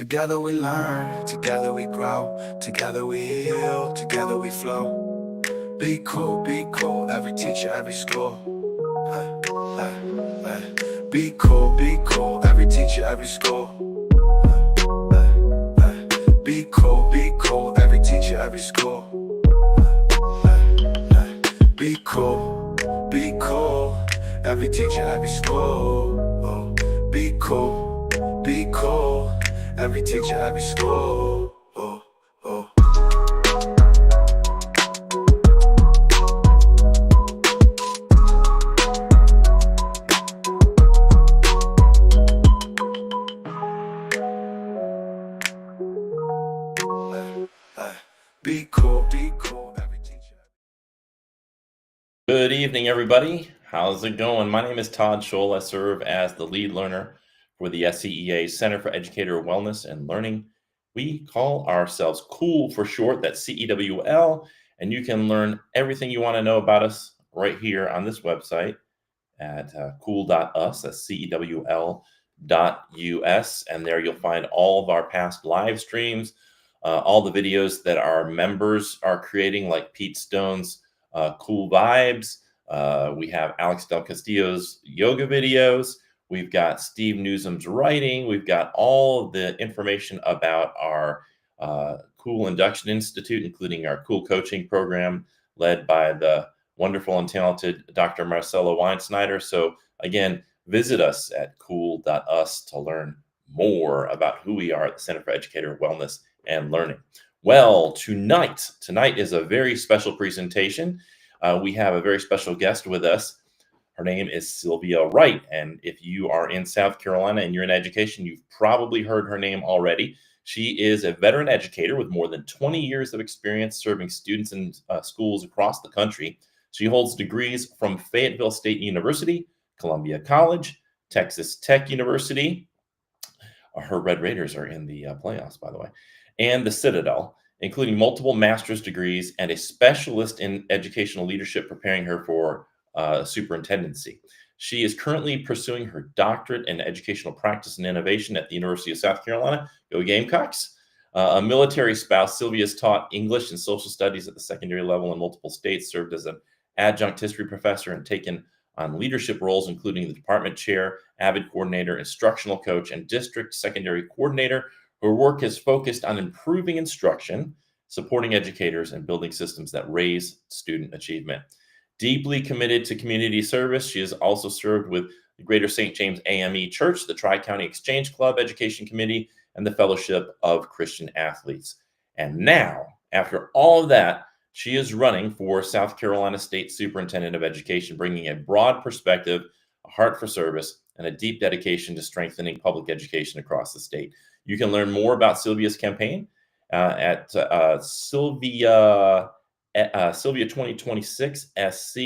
Together we learn, together we grow, together we heal, together we flow. Be cool, every teacher, every school. Be cool, every teacher, every school. Be cool, every teacher, every school. Be cool, every teacher, every school. Be cool, every teacher, every school. Be cool, every teacher. Good evening, everybody. How's it going? My name is Todd Scholl. I serve as the lead learner for the SCEA Center for Educator Wellness and Learning. We call ourselves COOL for short. That's CEWL. And you can learn everything you want to know about us right here on this website at cool.us. That's CEWL.us. And there you'll find all of our past live streams, all the videos that our members are creating, like Pete Stone's Cool Vibes. We have Alex Del Castillo's yoga videos. We've got Steve Newsom's writing. We've got all of the information about our Cool Induction Institute, including our Cool Coaching program led by the wonderful and talented Dr. Marcella Weinsnyder. So again, visit us at cool.us to learn more about who we are at the Center for Educator Wellness and Learning. Well, tonight is a very special presentation. We have a very special guest with us. Her name is Sylvia Wright. And if you are in South Carolina and you're in education, you've probably heard her name already. She is a veteran educator with more than 20 years of experience serving students in schools across the country. She holds degrees from Fayetteville State University, Columbia College, Texas Tech University. Her Red Raiders are in the playoffs, by the way, and the Citadel, including multiple master's degrees and a specialist in educational leadership, preparing her for superintendency. She is currently pursuing her doctorate in educational practice and innovation at the University of South Carolina. Go Gamecocks! A military spouse, Sylvia has taught English and social studies at the secondary level in multiple states, served as an adjunct history professor, and taken on leadership roles, including the department chair, AVID coordinator, instructional coach, and district secondary coordinator. Her work is focused on improving instruction, supporting educators, and building systems that raise student achievement. Deeply committed to community service, she has also served with the Greater St. James AME Church, the Tri-County Exchange Club Education Committee, and the Fellowship of Christian Athletes. And now, after all of that, she is running for South Carolina State Superintendent of Education, bringing a broad perspective, a heart for service, and a deep dedication to strengthening public education across the state. You can learn more about Sylvia's campaign at Sylvia 2026 SC.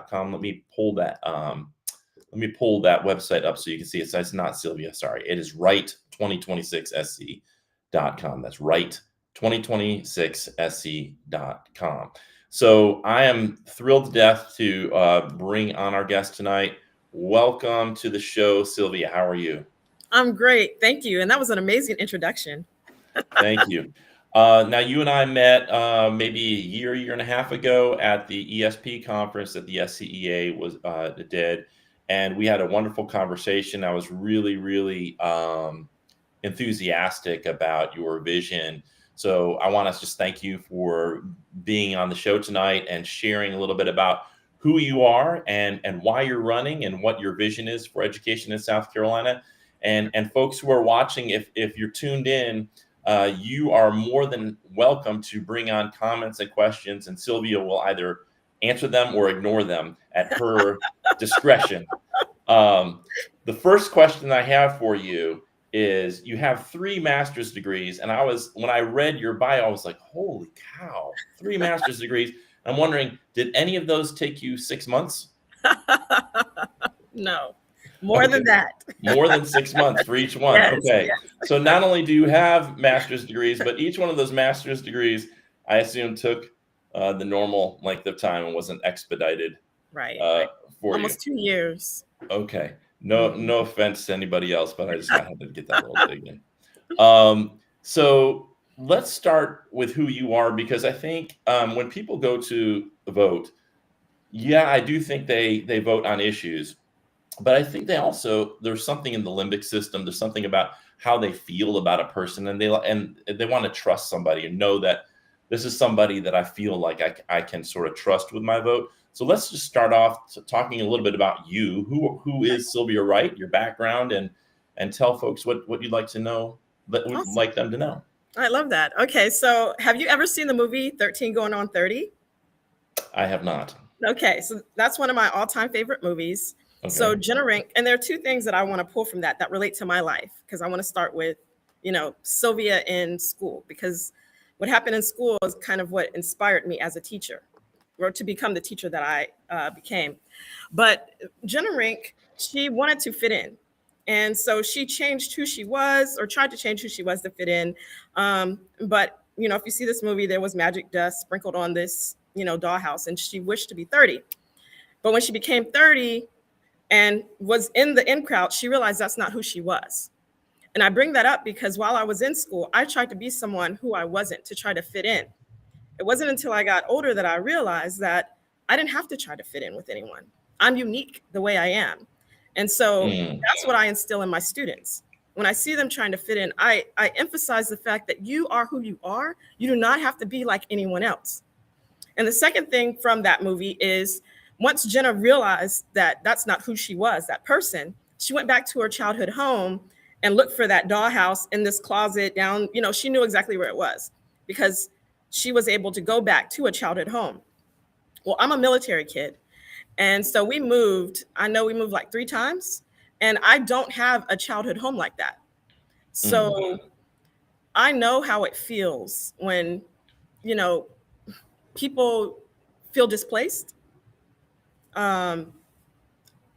.com. Let me pull that. Let me pull that website up so you can see it. So it's not Sylvia. Sorry, it is Wright 2026 SC.com. That's Wright 2026 SC.com. So I am thrilled to death to bring on our guest tonight. Welcome to the show, Sylvia. How are you? I'm great. Thank you. And that was an amazing introduction. Thank you. Now, you and I met maybe a year and a half ago at the ESP conference that the SCEA was did, and we had a wonderful conversation. I was really enthusiastic about your vision. So I want to just thank you for being on the show tonight and sharing a little bit about who you are and why you're running and what your vision is for education in South Carolina. And folks who are watching, if you're tuned in, you are more than welcome to bring on comments and questions, and Sylvia will either answer them or ignore them at her discretion. The first question I have for you is, you have 3 master's degrees, and when I read your bio, I was like, holy cow, 3 master's degrees. I'm wondering, did any of those take you 6 months? No. More than that. More than 6 months for each one. Yes, Okay. yes. So not only do you have master's degrees, but each one of those master's degrees, I assume, took the normal length of time and wasn't expedited Right. for Almost 2 years. you. Okay. No offense to anybody else, but I had to get that little dig in. So let's start with who you are, because I think when people go to vote, yeah, I do think they vote on issues, but I think they also, there's something in the limbic system. There's something about how they feel about a person, and they want to trust somebody and know that this is somebody that I feel like I can sort of trust with my vote. So let's just start off talking a little bit about you. Who is Sylvia Wright? Your background, and tell folks what you'd like to know, that would Awesome. like them to know. I love that. Okay, so have you ever seen the movie 13 Going on 30? I have not. Okay, so that's one of my all-time favorite movies. So Okay. Jenna Rink, and there are two things that I want to pull from that relate to my life, because I want to start with, Sylvia in school, because what happened in school is kind of what inspired me as a teacher, or to become the teacher that I became. But Jenna Rink, she wanted to fit in. And so she changed who she was, or tried to change who she was to fit in. But, if you see this movie, there was magic dust sprinkled on this, dollhouse, and she wished to be 30. But when she became 30 and was in the in crowd, she realized that's not who she was. And I bring that up because while I was in school, I tried to be someone who I wasn't, to try to fit in. It wasn't until I got older that I realized that I didn't have to try to fit in with anyone. I'm unique the way I am. And so Mm, that's what I instill in my students. When I see them trying to fit in, I emphasize the fact that you are who you are. You do not have to be like anyone else. And the second thing from that movie is, once Jenna realized that that's not who she was, that person, she went back to her childhood home and looked for that dollhouse in this closet down, she knew exactly where it was, because she was able to go back to a childhood home. Well, I'm a military kid. And so we moved, I know we moved like 3 times, and I don't have a childhood home like that. mm, So I know how it feels when, you know, people feel displaced. Um,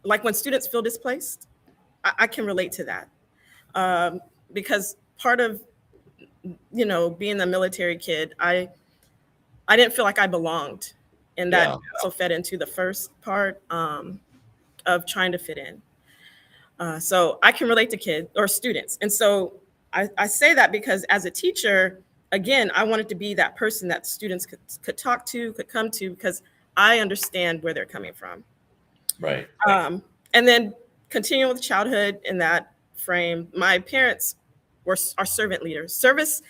like when students feel displaced, I can relate to that. Because part of, being a military kid, I didn't feel like I belonged. And that yeah. also fed into the first part of trying to fit in. So I can relate to kids or students. And so I say that because as a teacher, again, I wanted to be that person that students could talk to, could come to, because I understand where they're coming from. Right. And then continuing with childhood in that frame, my parents are servant leaders. Service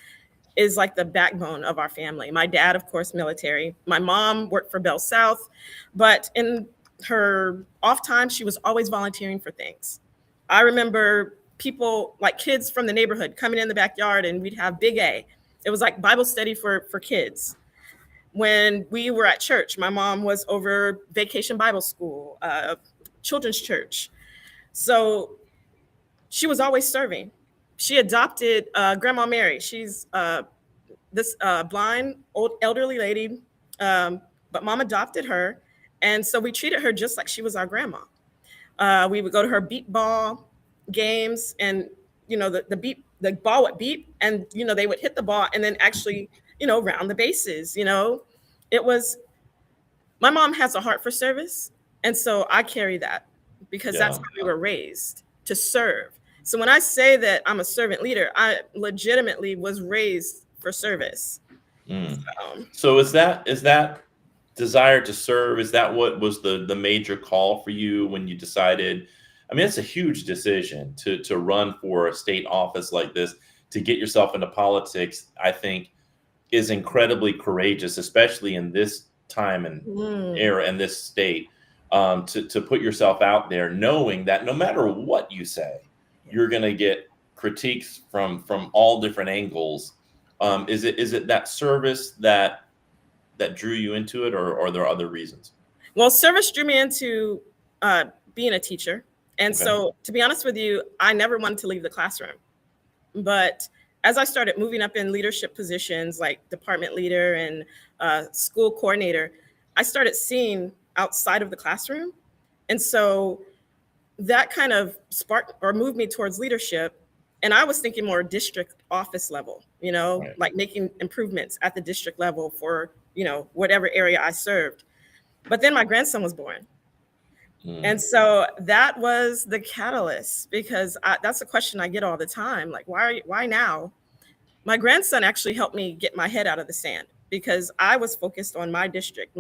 is like the backbone of our family. My dad, of course, military. My mom worked for Bell South, but in her off time, she was always volunteering for things. I remember people, like kids from the neighborhood, coming in the backyard, and we'd have Big A. It was like Bible study for kids. When we were at church, my mom was over Vacation Bible School, children's church. So she was always serving. She adopted Grandma Mary. She's this blind old elderly lady, but mom adopted her, and so we treated her just like she was our grandma. We would go to her beep ball games, and the ball would beep, and they would hit the ball and then actually round the bases. It was, my mom has a heart for service, and so I carry that because that's Yeah. how we were raised, to serve. So when I say that I'm a servant leader, I legitimately was raised for service. Mm. Um, So is that desire to serve, is that what was the major call for you when you decided? I mean, it's a huge decision to run for a state office like this, to get yourself into politics, I think is incredibly courageous, especially in this time and mm, era and this state, to put yourself out there, knowing that no matter what you say, yeah. you're going to get critiques from all different angles. Is it that service that drew you into it, or are there other reasons? Well, service drew me into being a teacher. And Okay. so, to be honest with you, I never wanted to leave the classroom. But as I started moving up in leadership positions like department leader and school coordinator, I started seeing outside of the classroom. And so that kind of sparked or moved me towards leadership. And I was thinking more district office level, Right. like making improvements at the district level for, whatever area I served. But then my grandson was born. And so that was the catalyst, because that's a question I get all the time. Like, why now? My grandson actually helped me get my head out of the sand, because I was focused on my district,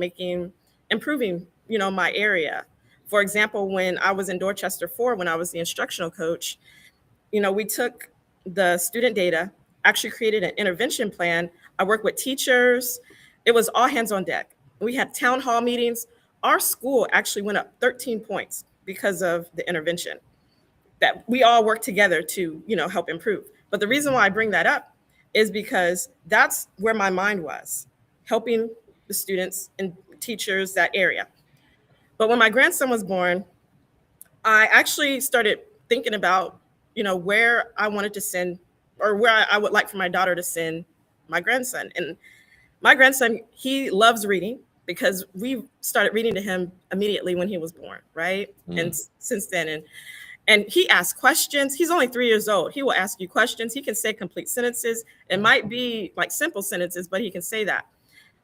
improving, my area. For example, when I was in Dorchester 4, when I was the instructional coach, we took the student data, actually created an intervention plan. I worked with teachers. It was all hands on deck. We had town hall meetings. Our school actually went up 13 points because of the intervention, that we all work together to, help improve. But the reason why I bring that up is because that's where my mind was, helping the students and teachers, that area. But when my grandson was born, I actually started thinking about, where I wanted to send, or where I would like for my daughter to send my grandson. And my grandson, he loves reading, because we started reading to him immediately when he was born, right? And since then, and he asks questions. He's only 3 years old. He will ask you questions. He can say complete sentences. It might be like simple sentences, but he can say that.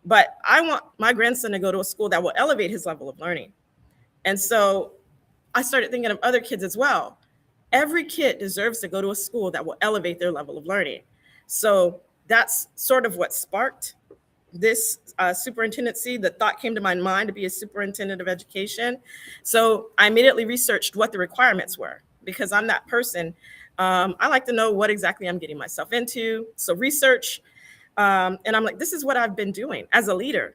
But I want my grandson to go to a school that will elevate his level of learning. And so I started thinking of other kids as well. Every kid deserves to go to a school that will elevate their level of learning. So that's sort of what sparked this superintendency. The thought came to my mind to be a superintendent of education. So I immediately researched what the requirements were, because I'm that person. I like to know what exactly I'm getting myself into. So research, and I'm like, this is what I've been doing as a leader.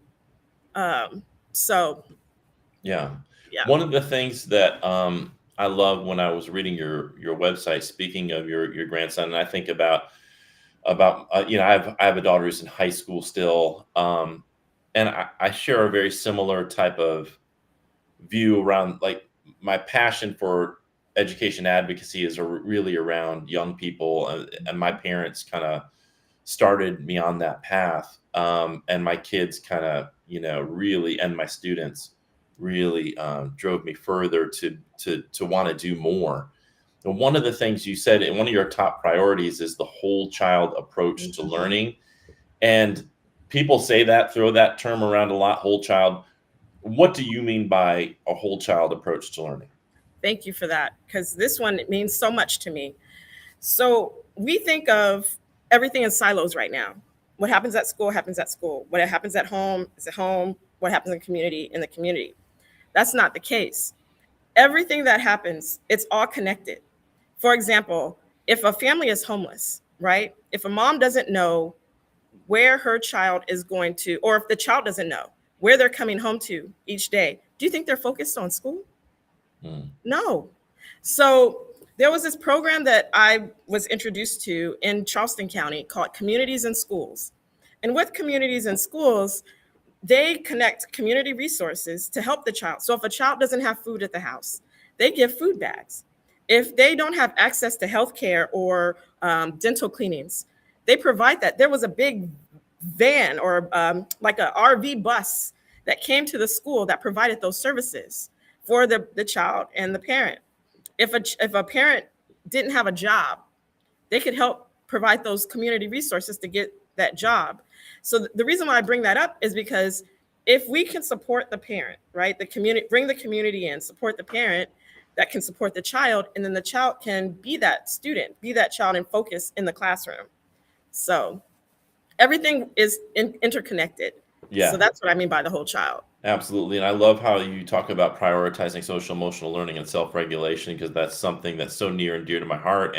So Yeah. yeah. One of the things that I love when I was reading your website, speaking of your grandson, and I think about I have a daughter who's in high school still, and I share a very similar type of view around, like, my passion for education advocacy is really around young people, and my parents kind of started me on that path, and my kids kind of really, and my students really drove me further to want to do more. And one of the things you said, and one of your top priorities, is the whole child approach to learning. And people say that, throw that term around a lot, whole child. What do you mean by a whole child approach to learning? Thank you for that, because this one, it means so much to me. So we think of everything in silos right now. What happens at school happens at school. What happens at home is at home. What happens in the community. That's not the case. Everything that happens, it's all connected. For example, if a family is homeless, right? If a mom doesn't know where her child is going to, or if the child doesn't know where they're coming home to each day, do you think they're focused on school? No. So there was this program that I was introduced to in Charleston County called Communities in Schools. And with Communities in Schools, they connect community resources to help the child. So if a child doesn't have food at the house, they give food bags. If they don't have access to healthcare or dental cleanings, they provide that. There was a big van, or like a RV bus, that came to the school that provided those services for the child and the parent. If a parent didn't have a job, they could help provide those community resources to get that job. So the reason why I bring that up is because if we can support the parent, right, the community, bring the community in, support the parent, that can support the child, and then the child can be that student, be that child, and focus in the classroom. So everything is interconnected. Yeah. So that's what I mean by the whole child. Absolutely. And I love how you talk about prioritizing social emotional learning and self-regulation, because that's something that's so near and dear to my heart.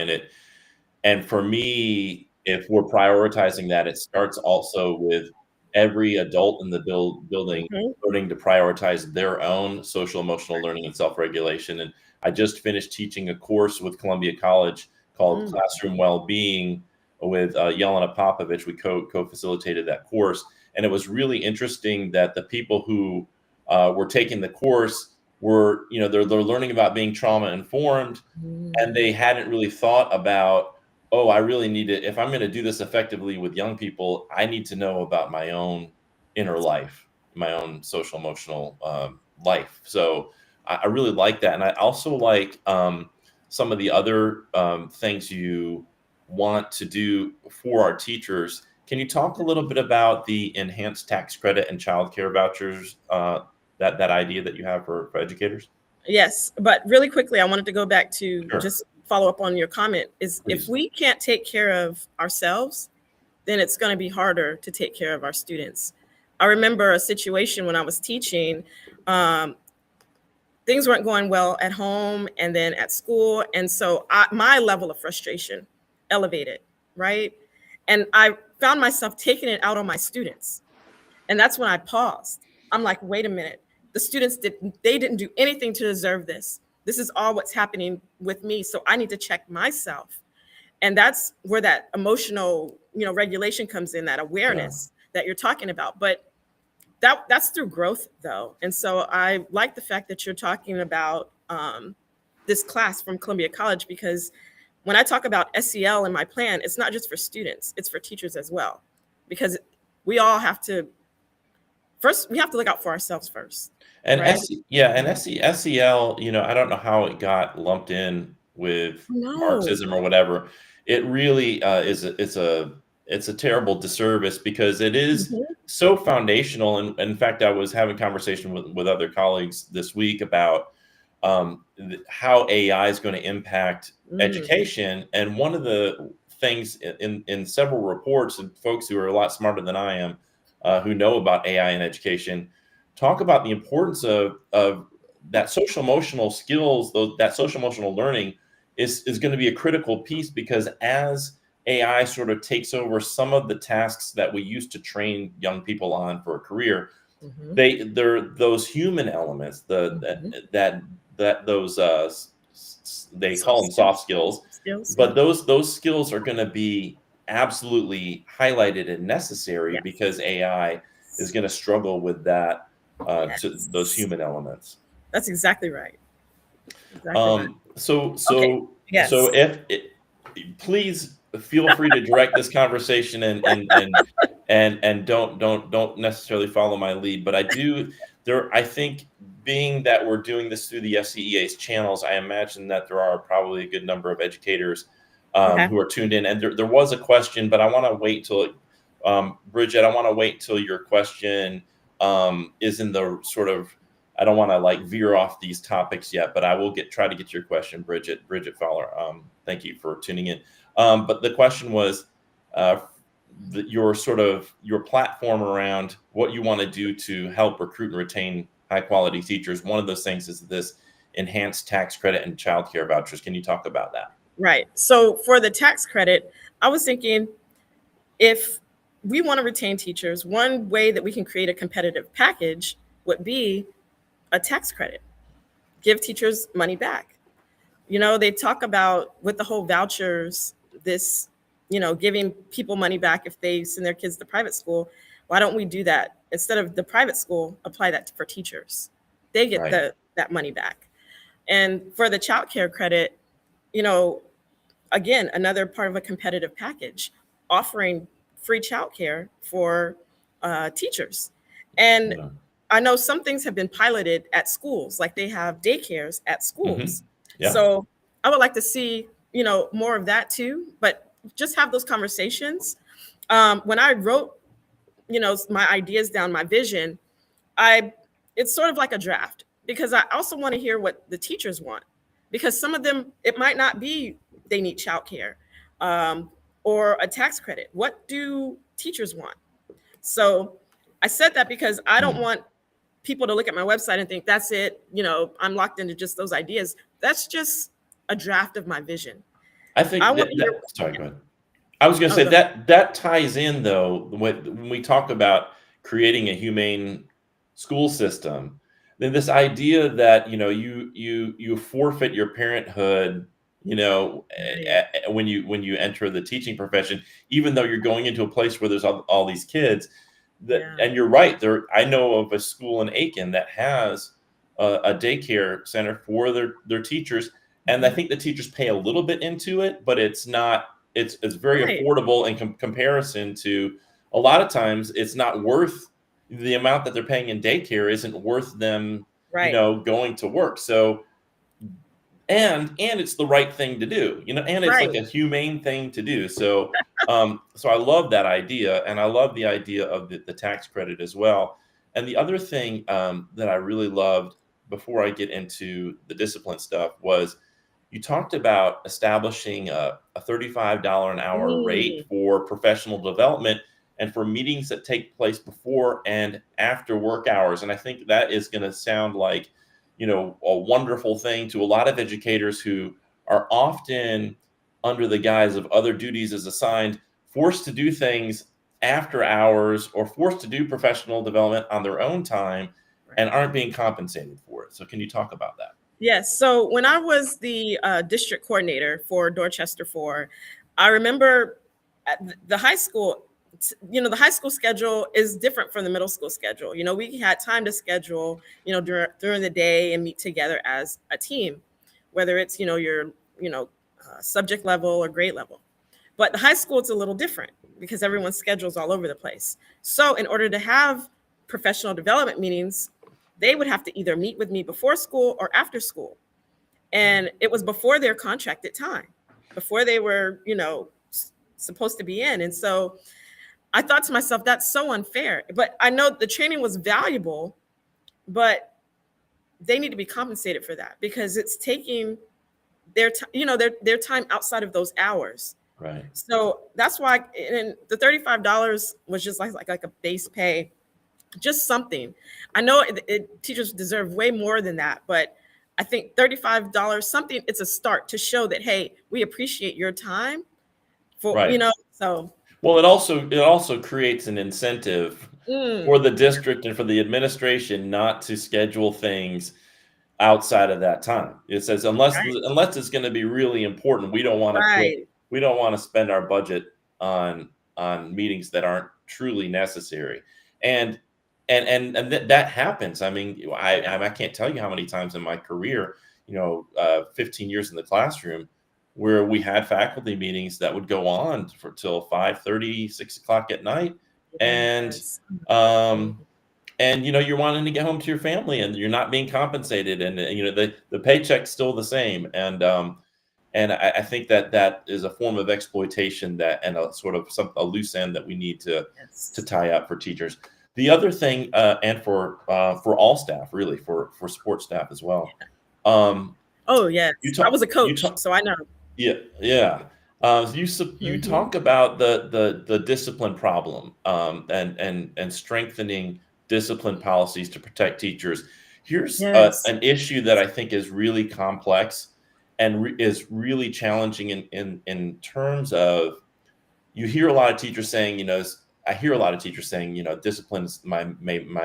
And for me, if we're prioritizing that, it starts also with every adult in the building learning to prioritize their own social emotional learning and self-regulation. And I just finished teaching a course with Columbia College called Classroom Wellbeing with Yelena Popovich. We co-facilitated that course. And it was really interesting that the people who were taking the course were, they're learning about being trauma informed, and they hadn't really thought about, oh, I really need to, if I'm going to do this effectively with young people, I need to know about my own inner life, my own social emotional life. So I really like that. And I also like some of the other things you want to do for our teachers. Can you talk a little bit about the enhanced tax credit and child care vouchers, that idea that you have for educators? Yes, but really quickly, I wanted to go back to Sure, just follow up on your comment is if please. we can't take care of ourselves, then it's going to be harder to take care of our students. I remember a situation when I was teaching, um, things weren't going well at home and then at school. And so my level of frustration elevated, right? And I found myself taking it out on my students. And that's when I paused. I'm like, wait a minute. The students didn't do anything to deserve this. This is all what's happening with me. So I need to check myself. And that's where that emotional, regulation comes in, that Yeah. awareness that you're talking about. But that's through growth though. And so I like the fact that you're talking about this class from Columbia College, because when I talk about SEL in my plan, it's not just for students, it's for teachers as well. Because we all have to first, we have to look out for ourselves first, And right? SEL, I don't know how it got lumped in with No. Marxism or whatever. It really it's a terrible disservice because it is Mhm. so foundational. And in fact, I was having conversation with other colleagues this week about how AI is going to impact Mm. education. And one of the things in several reports, and folks who are a lot smarter than I am, who know about AI in education, talk about the importance of that social emotional skills, that social emotional learning is going to be a critical piece because as AI sort of takes over some of the tasks that we used to train young people on for a career, Mhm. they're those human elements, Mhm. that those they Soft call them soft skills. skills, Skills, yeah. but those skills are going to be absolutely highlighted and necessary because Yes. AI is going to struggle with that to those Yes. human elements. That's exactly right. Exactly right. So Okay. Yes. if please feel free to direct this conversation and don't necessarily follow my lead, but I think being that we're doing this through the SCEA's channels, I imagine that there are probably a good number of educators Okay. who are tuned in. And there was a question, but I want to wait till Bridget, I want to wait till your question is in the sort of, I don't want to like veer off these topics yet, but I will try to get your question, Bridget Fowler. Thank you for tuning in. But the question was uh, your sort of your platform around what you want to do to help recruit and retain high quality teachers. One of those things is this enhanced tax credit and childcare vouchers. Can you talk about that? Right. So for the tax credit, I was thinking if we want to retain teachers, one way that we can create a competitive package would be a tax credit. Give teachers money back. They talk about with the whole vouchers, this, giving people money back if they send their kids to private school. Why don't we do that? Instead of the private school, apply that for teachers. They get Right. that money back. And for the child care credit, you know, again, another part of a competitive package, offering free childcare for teachers. And Yeah. I know some things have been piloted at schools, like they have daycares at Hmm. schools. Yeah. So I would like to see, more of that too, but just have those conversations. When I wrote, my ideas down, my vision, I it's sort of like a draft because I also want to hear what the teachers want, because some of them it might not be they need childcare um, or a tax credit. What do teachers want? So I said that because I don't Hmm. want people to look at my website and think that's it. I'm locked into just those ideas. That's just a draft of my vision. I I think want that, to hear. sorry, go ahead. I was going to Oh, say go ahead. that ties in though when we talk about creating a humane school system. Then this idea that you forfeit your parenthood, Right. when you enter the teaching profession, even though you're going into a place where there's all these kids. Yeah. And you're right. I know of a school in Aiken that has a daycare center for their teachers, and I Mhm. think the teachers pay a little bit into it, but it's not it's very Right. affordable in comparison to a lot of times it's not worth the amount that they're paying in daycare isn't worth them, Right. going to work. So and it's the right thing to do, and it's like Right. a humane thing to do. So I love that idea, and I love the idea of the tax credit as well. And the other thing that I really loved before I get into the discipline stuff was you talked about establishing a $35 an hour rate Mm, for professional development and for meetings that take place before and after work hours. And I think that is going to sound like, a wonderful thing to a lot of educators who are often under the guise of other duties as assigned, forced to do things after hours or forced to do professional development on their own time right. and aren't being compensated for it. So can you talk about that? Yes. So when I was the district coordinator for Dorchester 4, I remember at the high school, the high school schedule is different from the middle school schedule. We had time to schedule, during the day and meet together as a team, whether it's, your, subject level or grade level. But the high school, it's a little different because everyone's schedule's all over the place. So in order to have professional development meetings, they would have to either meet with me before school or after school. And it was before their contracted time, before they were, supposed to be in. And so I thought to myself, that's so unfair. But I know the training was valuable, but they need to be compensated for that because it's taking their time, their time outside of those hours. Right. So that's why, and the $35 was just like a base pay, just something. I know teachers deserve way more than that, but I think $35 something. It's a start to show that, hey, we appreciate your time. For Right. so Well, it also creates an incentive mm, for the district and for the administration not to schedule things outside of that time. It says right, unless it's going to be really important, right, we don't want to spend our budget on meetings that aren't truly necessary. And that happens. I mean, I can't tell you how many times in my career, 15 years in the classroom, where we had faculty meetings that would go on for till 5:30, 6 o'clock at night, and yes, um, you're wanting to get home to your family and you're not being compensated, and the paycheck's still the same, and I think that is a form of exploitation and a sort of a loose end that we need to yes. tie up for teachers. The other thing, and for all staff, really, for support staff as well. Um, Oh yes, you I talk was a you coach, talk so I know. yeah, yeah. You Hmm. talk about the discipline problem, and strengthening discipline policies to protect teachers. Here's Yes. an issue that I think is really complex and is really challenging in terms of you hear a lot of teachers saying, I hear a lot of teachers saying, discipline is my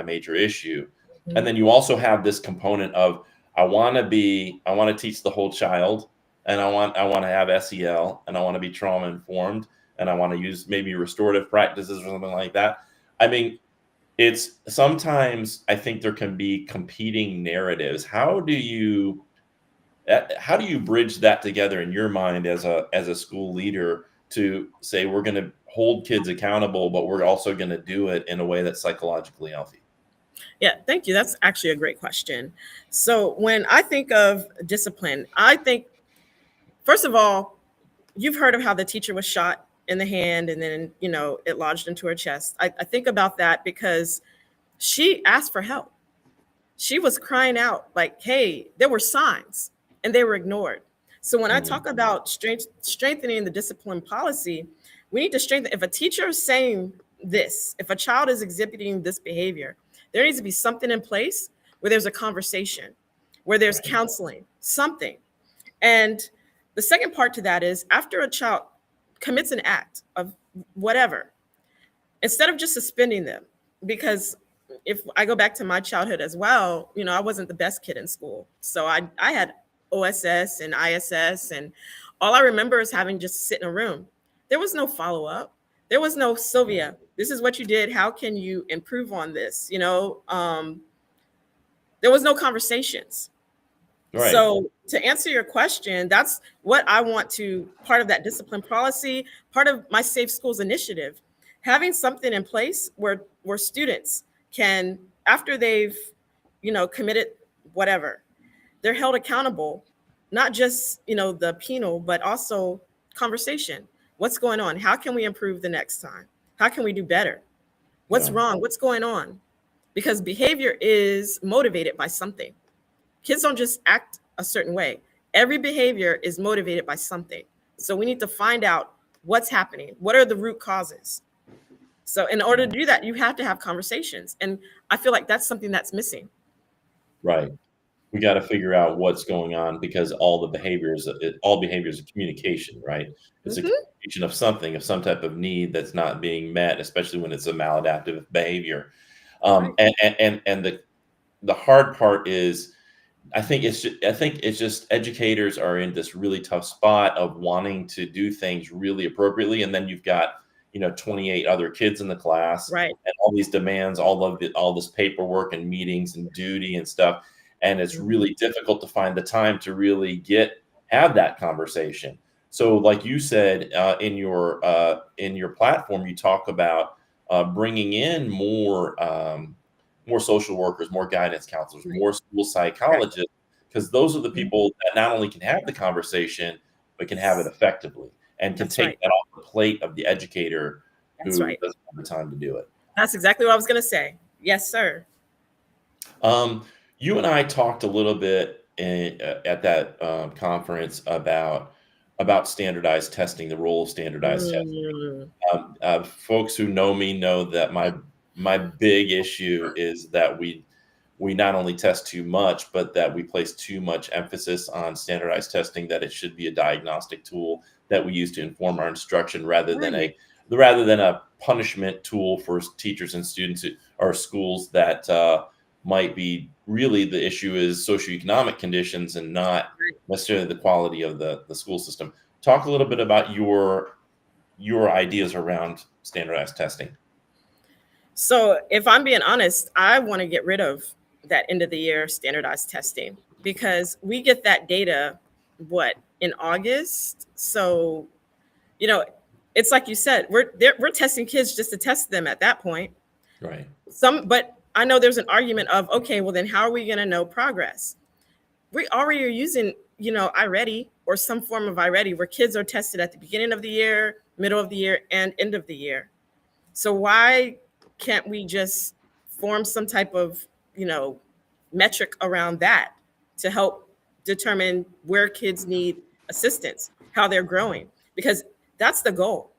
major issue, and Mhm. then you also have this component of I want to teach the whole child, and I want to have SEL, and I want to be trauma informed, and I want to use maybe restorative practices or something like that. I mean, it's sometimes I think there can be competing narratives. How do you bridge that together in your mind as a school leader to say we're going to hold kids accountable, but we're also going to do it in a way that's psychologically healthy? Yeah, thank you. That's actually a great question. So when I think of discipline, I think first of all, you've heard of how the teacher was shot in the hand and then it lodged into her chest. I think about that because she asked for help. She was crying out like, hey, there were signs and they were ignored. So when I Mhm. talk about strengthening the discipline policy, we need to strengthen. If a teacher is saying this, if a child is exhibiting this behavior, there needs to be something in place where there's a conversation, where there's Right. counseling, something. And the second part to that is after a child commits an act of whatever, instead of just suspending them, because if I go back to my childhood as well, I wasn't the best kid in school. So I had OSS and ISS, and all I remember is having just sit in a room. There was no follow up. There was no Right. Sylvia. This is what you did. How can you improve on this? There was no conversations. Right. So to answer your question, that's what I want to part of that discipline policy, part of my Safe Schools initiative, having something in place where students can, after they've, committed whatever, they're held accountable, not just, the penal, but also conversation. What's going on? How can we improve the next time? How can we do better? What's Yeah. wrong? What's going on? Because behavior is motivated by something. Kids don't just act a certain way. Every behavior is motivated by something. So we need to find out what's happening. What are the root causes? So in order to do that, you have to have conversations. And I feel like that's something that's missing. Right. We got to figure out what's going on because all behaviors are communication, right? It's a Mhm. communication of something, of some type of need that's not being met, especially when it's a maladaptive behavior. Right. And the hard part is I think it's just educators are in this really tough spot of wanting to do things really appropriately, and then you've got 28 other kids in the class Right. and all these demands, all this paperwork and meetings and duty and stuff, and it's Mhm. really difficult to find the time to really have that conversation. So, like you said in your platform, you talk about bringing in more social workers, more guidance counselors, Right. more school Right. psychologists, because those are the Mhm. people that not only can have the conversation, but can have it effectively and can That's take right. that off the plate of the educator That's who right. doesn't have the time to do it. That's exactly what I was going to say. Yes, sir. Um, you and I talked a little bit at that conference about standardized testing, the role of standardized testing. Mm. Folks who know me know that my big issue is that we not only test too much, but that we place too much emphasis on standardized testing, that it should be a diagnostic tool that we use to inform our instruction Right. rather than a punishment tool for teachers and students or schools that might be really the issue is socioeconomic conditions and not Right. necessarily the quality of the school system. Talk a little bit about your ideas around standardized testing. So if I'm being honest, I want to get rid of that end of the year standardized testing because we get that data what in August. So, you know, it's like you said, we're testing kids just to test them at that point. Right. But I know there's an argument of, okay, well then how are we going to know progress? We already are using, iReady or some form of iReady where kids are tested at the beginning of the year, middle of the year, and end of the year. So why can't we just form some type of, you know, metric around that to help determine where kids need assistance, how they're growing? Because that's the goal.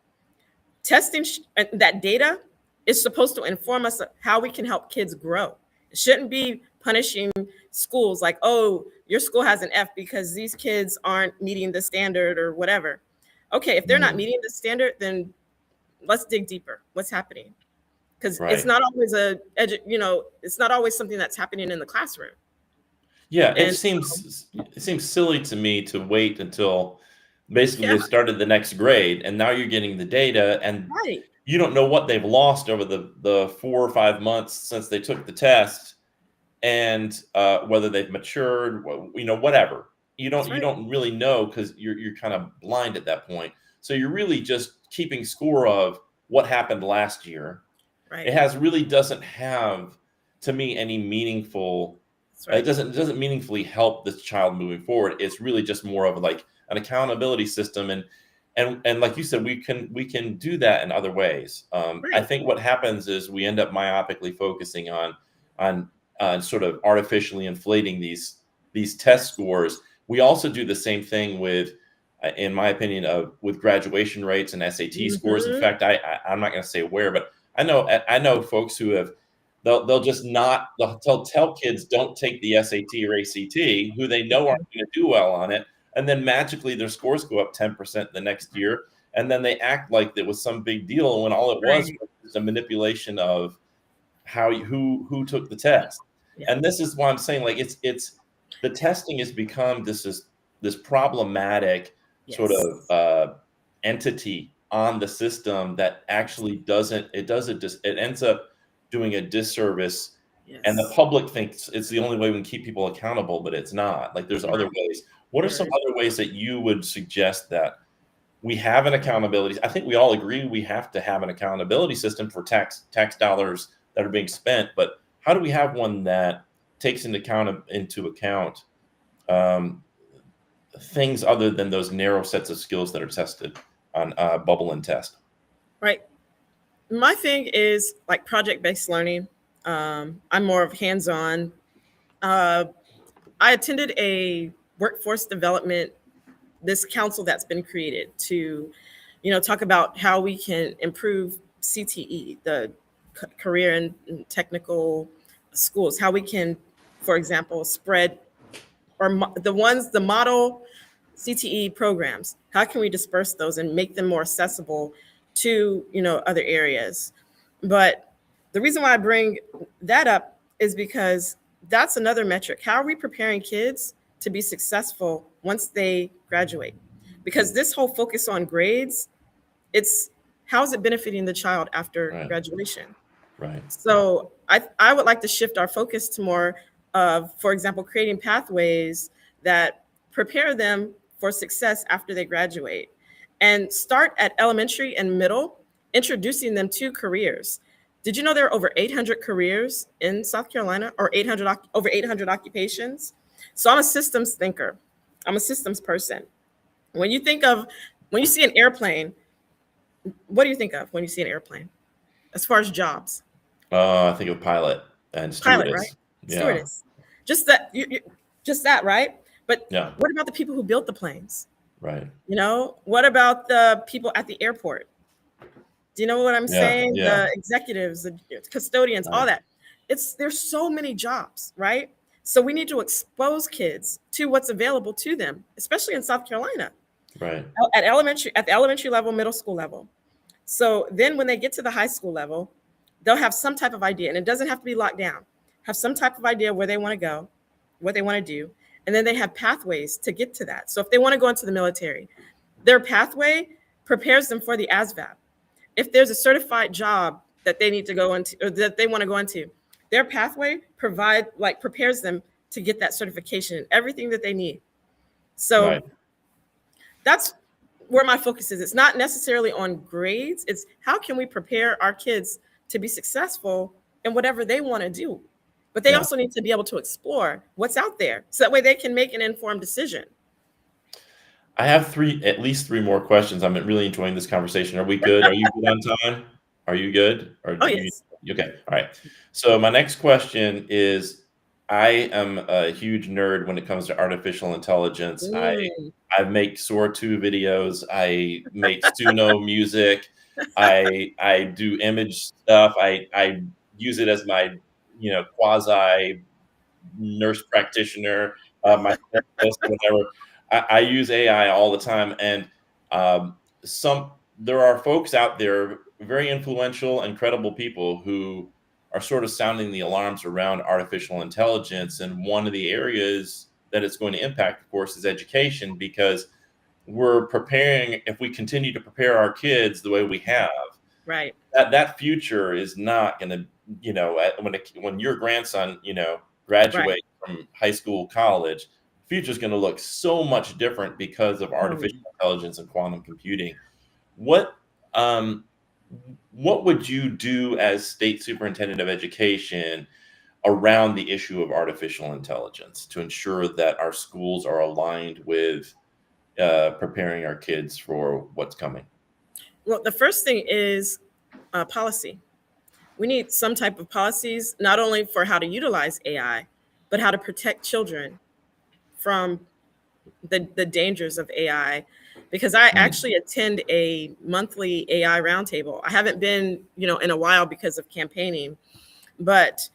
Testing that data is supposed to inform us of how we can help kids grow. It shouldn't be punishing schools like, oh, your school has an F because these kids aren't meeting the standard or whatever. Okay, if they're not Mm, meeting the standard, then let's dig deeper. What's happening? Because it's right. not always it's not always something that's happening in the classroom. Yeah, And it seems silly to me to wait until basically yeah, they've started the next grade and now you're getting the data and right, you don't know what they've lost over the 4 or 5 months since they took the test and whether they've matured, whatever. that's You right, don't really know because you're kind of blind at that point. So you're really just keeping score of what happened last year. right, It has really doesn't have to me any meaningful that's right, it doesn't meaningfully help this child moving forward. It's really just more of like an accountability system and like you said, we can do that in other ways. I right. think what happens is we end up myopically focusing on sort of artificially inflating these test Yes. scores. We also do the same thing with, in my opinion, with graduation rates and SAT scores. In Hmm. fact, I'm not going to say where, but I know folks who have they'll just not they'll tell kids don't take the SAT or ACT who they know aren't going to do well on it, and then magically their scores go up 10% the next year, and then they act like it was some big deal when all it was Right. was a manipulation of who took the test. Yeah. And this is why I'm saying like it's the testing has become this problematic sort of Yes. entity on the system that actually it ends up doing a disservice, and the Yes. public thinks it's the only way we can keep people accountable, but it's not. Like there's other Not ways. What are there some is. other ways that you would suggest that we have an accountability? I think we all agree we have to have an accountability system for tax dollars that are being spent, but how do we have one that takes into account um, things other than those narrow sets of skills that are tested on bubble and test? Right. My thing is like project based learning. I'm more of hands on. Uh, I attended a workforce development, this council that's been created to, talk about how we can improve CTE, the career and technical schools, how we can, for example, spread or the model CTE programs. How can we disperse those and make them more accessible to, other areas? But the reason why I bring that up is because that's another metric. How are we preparing kids to be successful once they graduate? Because this whole focus on grades, it's how is it benefiting the child after Right. graduation? Right. So I would like to shift our focus to more of, for example, creating pathways that prepare them for success after they graduate, and start at elementary and middle, introducing them to careers. Did you know there are over 800 careers in South Carolina, or over 800 occupations? So I'm a systems thinker. I'm a systems person. When you see an airplane, what do you think of when you see an airplane as far as jobs? I think of pilot and Pilot, right? stewardess. Yeah. Stewardess. Just that, just that, right? But Yeah. what about the people who built the planes? Right. What about the people at the airport? Do you know what I'm Yeah. saying? Yeah. The executives, the custodians, all Right. that. There's so many jobs, right? So we need to expose kids to what's available to them, especially in South Carolina, Right. at the elementary level, middle school level. So then when they get to the high school level, they'll have some type of idea, and it doesn't have to be locked down. Have some type of idea where they want to go, what they want to do, and then they have pathways to get to that. So if they want to go into the military, their pathway prepares them for the ASVAB. If there's a certified job that they need to go into, or that they want to go into, their pathway prepares them to get that certification and everything that they need. So Right. that's where my focus is. It's not necessarily on grades. It's how can we prepare our kids to be successful in whatever they want to do. But they Yeah. also need to be able to explore what's out there, so that way they can make an informed decision. I have at least three more questions. I'm really enjoying this conversation. Are we good? Are you good on time? Are you good? Or Oh, do you? yes. Okay. All right. So my next question is, I am a huge nerd when it comes to artificial intelligence. Mm, I make Soar 2 videos. I make Suno music. I do image stuff. I use it as my quasi nurse practitioner, my therapist, whatever. I use AI all the time, and um, there are folks out there, very influential and credible people, who are sort of sounding the alarms around artificial intelligence. And one of the areas that it's going to impact, of course, is education, because we're preparing. If we continue to prepare our kids the way we have, right. that future is not going to, when your grandson, Right. graduates from high school, college, future is going to look so much different because of artificial intelligence and quantum computing. What um what would you do as state superintendent of education around the issue of artificial intelligence to ensure that our schools are aligned with preparing our kids for what's coming? Well, the first thing is policy. We need some type of policies, not only for how to utilize AI, but how to protect children from the dangers of AI. Because I Mm. actually attend a monthly AI roundtable. I haven't been, in a while because of campaigning, but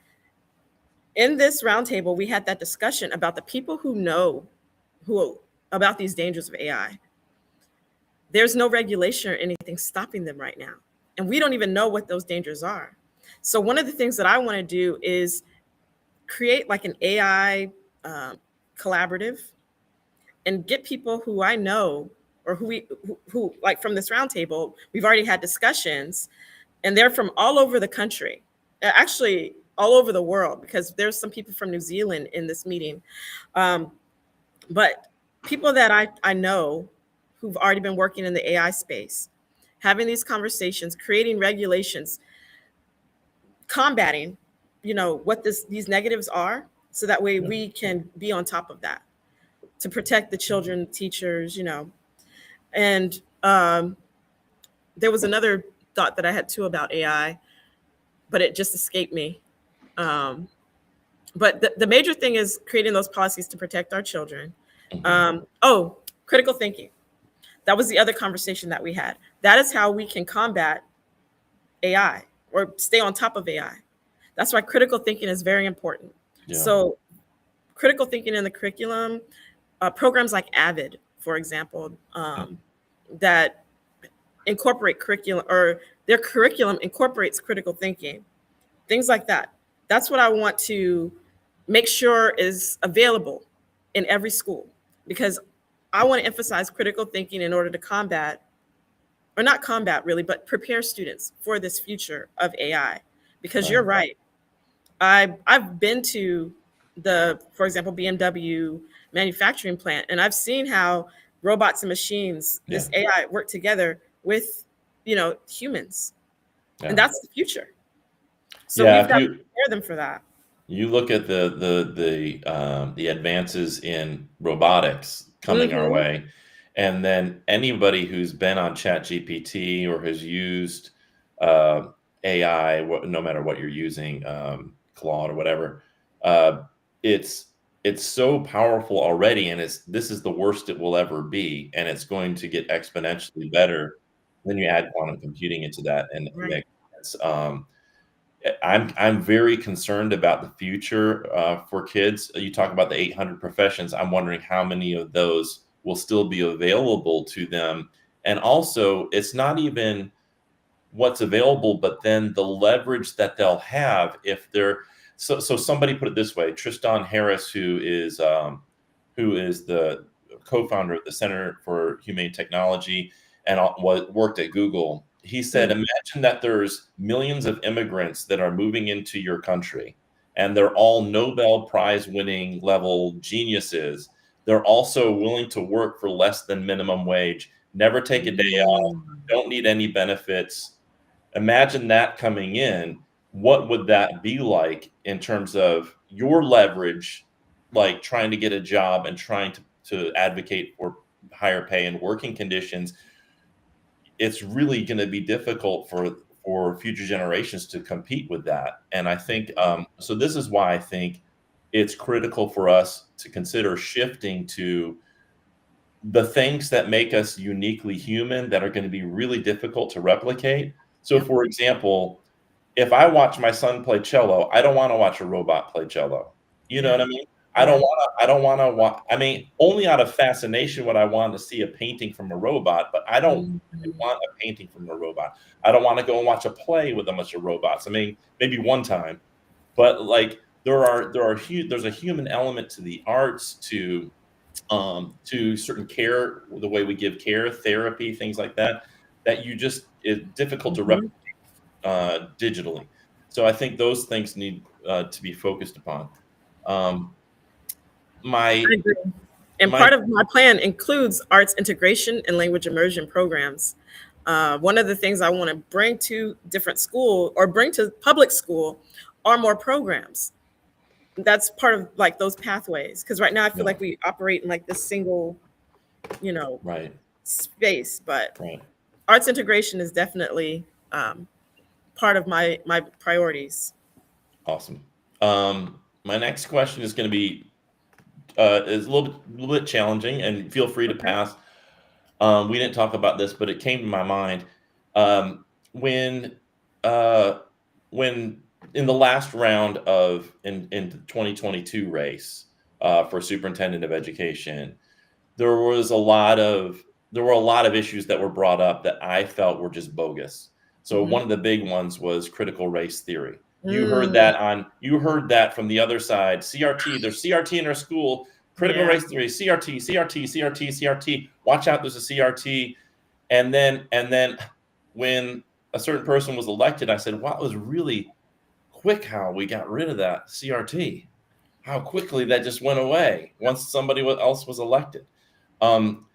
in this roundtable, we had that discussion about the people who know who about these dangers of AI. There's no regulation or anything stopping them right now, and we don't even know what those dangers are. So one of the things that I want to do is create like an AI collaborative, and get people who I know, or who like from this roundtable, we've already had discussions, and they're from all over the country, actually all over the world, because there's some people from New Zealand in this meeting. Um, but people that I know who've already been working in the AI space, having these conversations, creating regulations, combating, what these negatives are, so that way Yeah. we can be on top of that to protect the children, teachers, And there was another thought that I had too about AI, but it just escaped me. Um, But the major thing is creating those policies to protect our children. Mhm. Oh, critical thinking. That was the other conversation that we had. That is how we can combat AI or stay on top of AI. That's why critical thinking is very important. Yeah. So, critical thinking in the curriculum, programs like Avid, for example, Yeah. that incorporate curriculum, or their curriculum incorporates critical thinking, things like that. That's what I want to make sure is available in every school, because I want to emphasize critical thinking in order to combat, or not combat really, but prepare students for this future of AI. Because you're Right. right. I've been to for example, BMW manufacturing plant, and I've seen how robots and machines, Yeah. this AI, work together with, humans, and Yeah. that's the future. So Yeah. we've If got to you prepare them for that. you look at the advances in robotics coming our Hmm. way, and then anybody who's been on ChatGPT or has used uh, AI, no matter what you're using, Claude or whatever, uh, it's it's so powerful already, and this is the worst it will ever be, and it's going to get exponentially better. Then you add quantum computing into that, and it Right. makes sense. I'm very concerned about the future for kids. You talk about the 800 professions. I'm wondering how many of those will still be available to them. And also, it's not even what's available, but then the leverage that they'll have if they're so somebody put it this way, Tristan Harris, who is the co-founder of the Center for Humane Technology and worked at Google. He said, Mm. imagine that there's millions of immigrants that are moving into your country, and they're all Nobel Prize winning level geniuses. They're also willing to work for less than minimum wage, never take a day off, Mm. don't need any benefits. Imagine that coming in. What would that be like in terms of your leverage, like trying to get a job and trying to advocate for higher pay and working conditions? It's really going to be difficult for future generations to compete with that. And I think so. This is why I think it's critical for us to consider shifting to the things that make us uniquely human that are going to be really difficult to replicate. So, Yep. for example, if I watch my son play cello, I don't want to watch a robot play cello. You know Yeah. what I mean? Yeah. I don't want to watch. I mean, only out of fascination would I want to see a painting from a robot, but I don't really Mhm. want a painting from a robot. I don't want to go and watch a play with a bunch of robots. I mean, maybe one time, but like there's a human element to the arts, to certain care, the way we give care, therapy, things like that, that you just it's difficult to replicate Mhm. digitally. So I think those things need to be focused upon. Um, I my agree. And my part of my plan includes arts integration and language immersion programs. One of the things I want to bring to different school, or bring to public school, are more programs. That's part of like those pathways. Because right now I feel Yeah, like we operate in like this single, you know, right, space. But right, arts integration is definitely part of my priorities. awesome. My next question is going to be is a little bit challenging, and feel free to Okay. pass. We didn't talk about this, but it came to my mind when uh, when in the last round in the 2022 race for superintendent of education, there was a lot of there were a lot of issues that were brought up that I felt were just bogus. So Hmm. one of the big ones was critical race theory. Mm, You heard that from the other side. CRT, there's CRT in our school. Critical yeah. race theory, CRT, CRT, CRT, CRT. Watch out, there's a CRT. And then when a certain person was elected, I said, wow, it was really quick how we got rid of that CRT. How quickly that just went away once somebody else was elected. Um,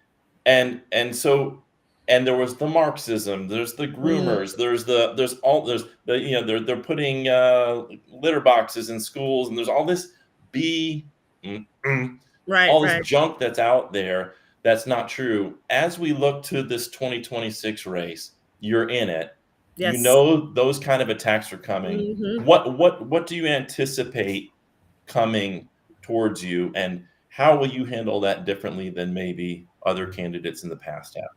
and there was the Marxism, there's the Mm, groomers, there's the they're putting litter boxes in schools, and there's all this b mm, mm, right, all this right. junk that's out there that's not true. As we look to this 2026 race, you're in it. You Yes. know those kind of attacks are coming. Hmm. What do you anticipate coming towards you, and how will you handle that differently than maybe other candidates in the past have?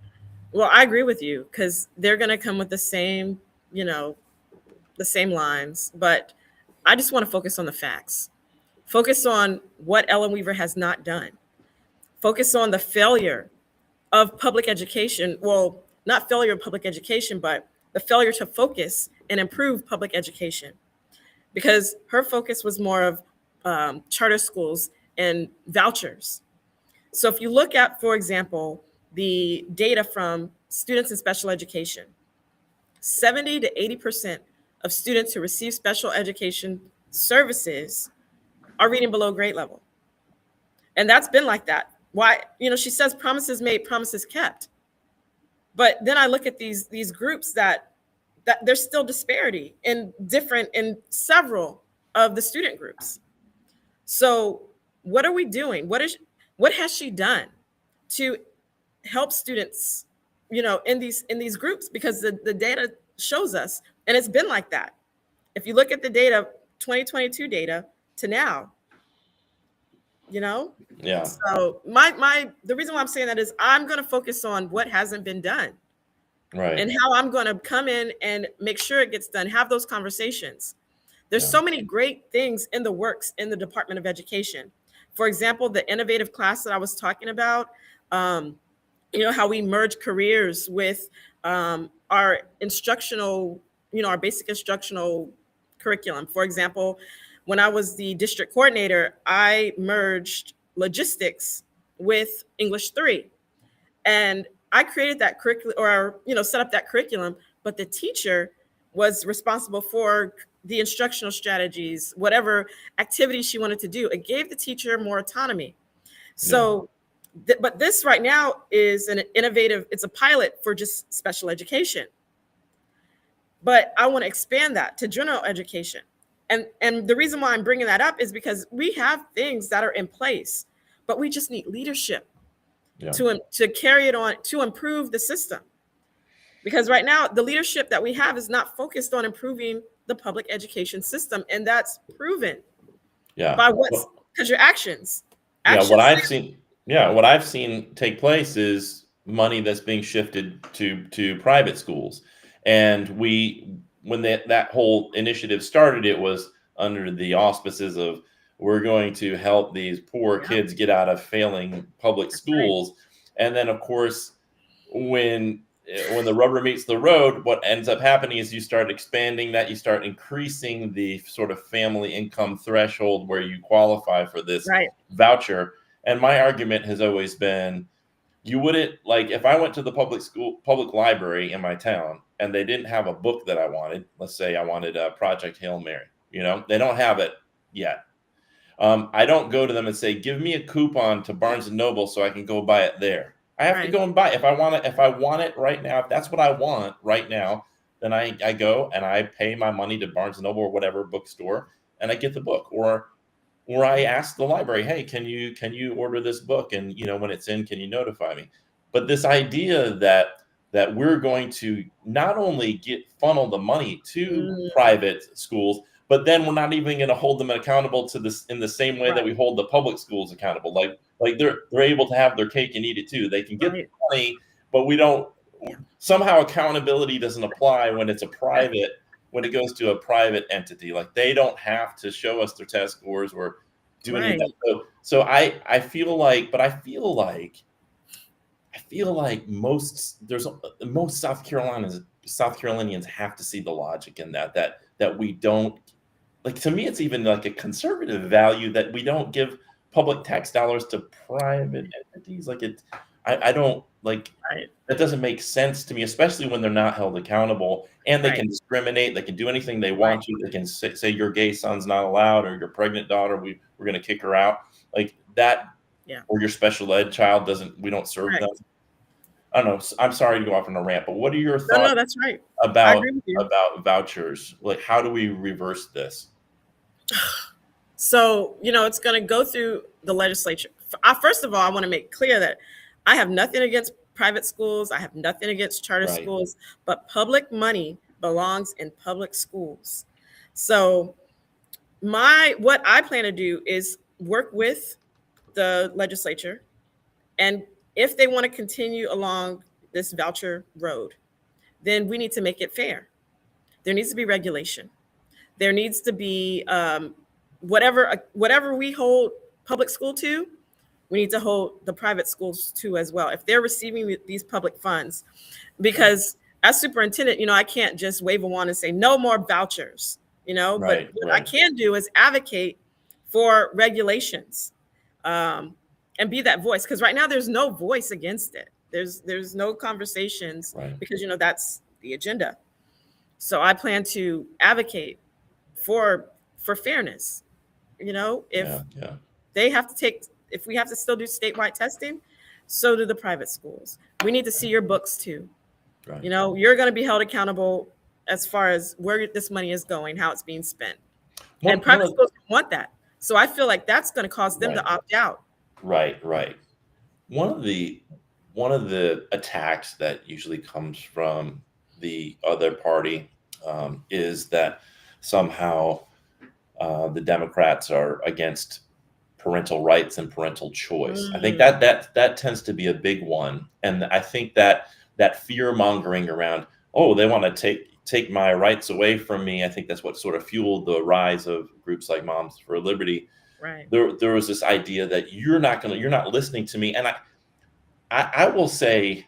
Well, I agree with you because they're going to come with the same, you know, the same lines, but I just want to focus on the facts. Focus on what Ellen Weaver has not done. Focus on the failure of public education. Well, not failure of public education, but the failure to focus and improve public education. Because her focus was more of charter schools and vouchers. So if you look at, for example, the data from students in special education, 70 to 80% of students who receive special education services are reading below grade level. And that's been like that. Why? You know, she says promises made, promises kept. But then I look at these groups that there's still disparity in several of the student groups. So what are we doing? What has she done to help students, you know, in these groups? Because the data shows us, and it's been like that. If you look at the data, 2022 data to now, you know. Yeah. So the reason why I'm saying that is I'm going to focus on what hasn't been done. Right. And how I'm going to come in and make sure it gets done, have those conversations. There's so many great things in the works in the Department of Education. For example, the innovative class that I was talking about, you know, how we merge careers with our instructional, you know, our basic instructional curriculum. For example, when I was the district coordinator, I merged logistics with English 3. And I created that curriculum, or, you know, set up that curriculum, but the teacher was responsible for the instructional strategies, whatever activities she wanted to do. It gave the teacher more autonomy. So, but this right now is an innovative, it's a pilot for just special education. But I want to expand that to general education. And the reason why I'm bringing that up is because we have things that are in place, but we just need leadership to carry it on, to improve the system. Because right now, the leadership that we have is not focused on improving the public education system. And that's proven by what's, because your actions. What I've seen take place is money that's being shifted to private schools. And when that whole initiative started, it was under the auspices of, we're going to help these poor kids get out of failing public schools. Right. And then, of course, when the rubber meets the road, what ends up happening is you start expanding that, you start increasing the sort of family income threshold where you qualify for this voucher. And my argument has always been, you wouldn't, like, if I went to the public library in my town and they didn't have a book that I wanted, let's say I wanted Project Hail Mary, you know, they don't have it yet. I don't go to them and say, give me a coupon to Barnes and Noble so I can go buy it there. I have to go and buy it. If I want it right now, if that's what I want right now, then I go and I pay my money to Barnes and Noble or whatever bookstore, and I get the book. Or I ask the library, hey, can you order this book? And, you know, when it's in, can you notify me? But this idea that we're going to not only funnel the money to private schools, but then we're not even going to hold them accountable to this in the same way that we hold the public schools accountable. Like they're able to have their cake and eat it too. They can get the money, but we don't. Somehow accountability doesn't apply when it's when it goes to a private entity. Like, they don't have to show us their test scores or do anything. So I feel like most South Carolinians have to see the logic in that we don't. Like, to me, it's even like a conservative value that we don't give public tax dollars to private entities. Like, I don't like, that doesn't make sense to me, especially when they're not held accountable and they can discriminate. They can do anything they want to. They can say your gay son's not allowed, or your pregnant daughter, we're going to kick her out, like that. Or your special ed child we don't serve them. I don't know. I'm sorry to go off on a rant, but what are your thoughts? No, that's right. About vouchers? Like, how do we reverse this? So, you know, it's going to go through the legislature. First of all, I want to make clear that I have nothing against private schools. I have nothing against charter schools, but public money belongs in public schools. So what I plan to do is work with the legislature, and if they want to continue along this voucher road, then we need to make it fair. There needs to be regulation. There needs to be whatever we hold public school to, we need to hold the private schools to as well if they're receiving these public funds. Because as superintendent, I can't just wave a wand and say no more vouchers, but Right, what I right, can do is advocate for regulations, and be that voice, because right now there's no voice against it. There's no conversations, right. because that's the agenda. So I plan to advocate for fairness. If Yeah, yeah, they have to take, if we have to still do statewide testing, so do the private schools. We need to see your books too. right. You're going to be held accountable as far as where this money is going, how it's being spent. One, And one private of, schools don't want that. So I feel like that's going to cause them right, to opt out. right, right. One of the one of the attacks that usually comes from the other party is that somehow the Democrats are against parental rights and parental choice. I think Mm, that tends to be a big one, and I think that fear mongering around, oh, they want to take my rights away from me. I think that's what sort of fueled the rise of groups like Moms for Liberty. right. There was this idea that you're not listening to me, and I will say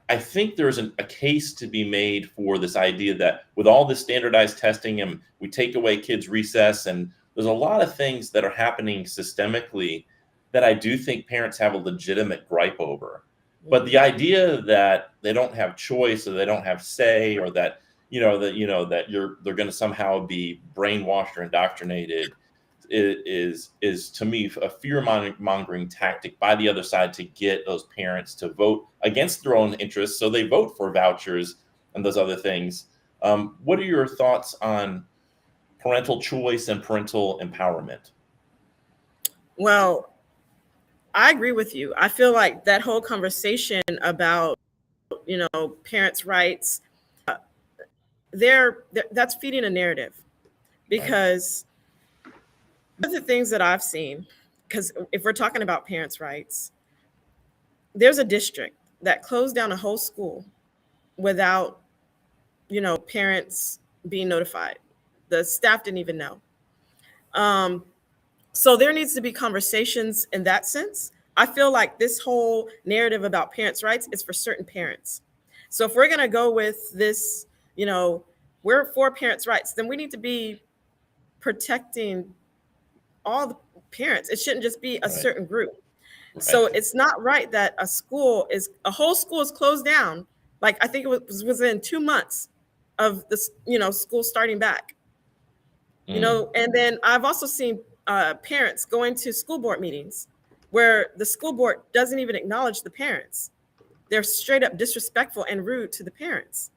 I think there's a case to be made for this idea that with all this standardized testing and we take away kids' recess, and there's a lot of things that are happening systemically that I do think parents have a legitimate gripe over. But the Mhm. idea that they don't have choice or they don't have say, or that that they're going to somehow be brainwashed or indoctrinated is to me a fear mongering tactic by the other side to get those parents to vote against their own interests, so they vote for vouchers and those other things. What are your thoughts on parental choice and parental empowerment? Well, I agree with you. I feel like that whole conversation about, parents' rights, that's feeding a narrative, Right. because one of the things that I've seen, because if we're talking about parents' rights, there's a district that closed down a whole school without, parents being notified. The staff didn't even know. Um, so there needs to be conversations in that sense. I feel like this whole narrative about parents' rights is for certain parents. So if we're going to go with this, you know, we're for parents' rights, then we need to be protecting all the parents. It shouldn't just be a Right. certain group. So Right. it's not right that a whole school is closed down. Like I think it was within 2 months of this, school starting back. Mm. And then I've also seen parents going to school board meetings where the school board doesn't even acknowledge the parents. They're straight up disrespectful and rude to the parents.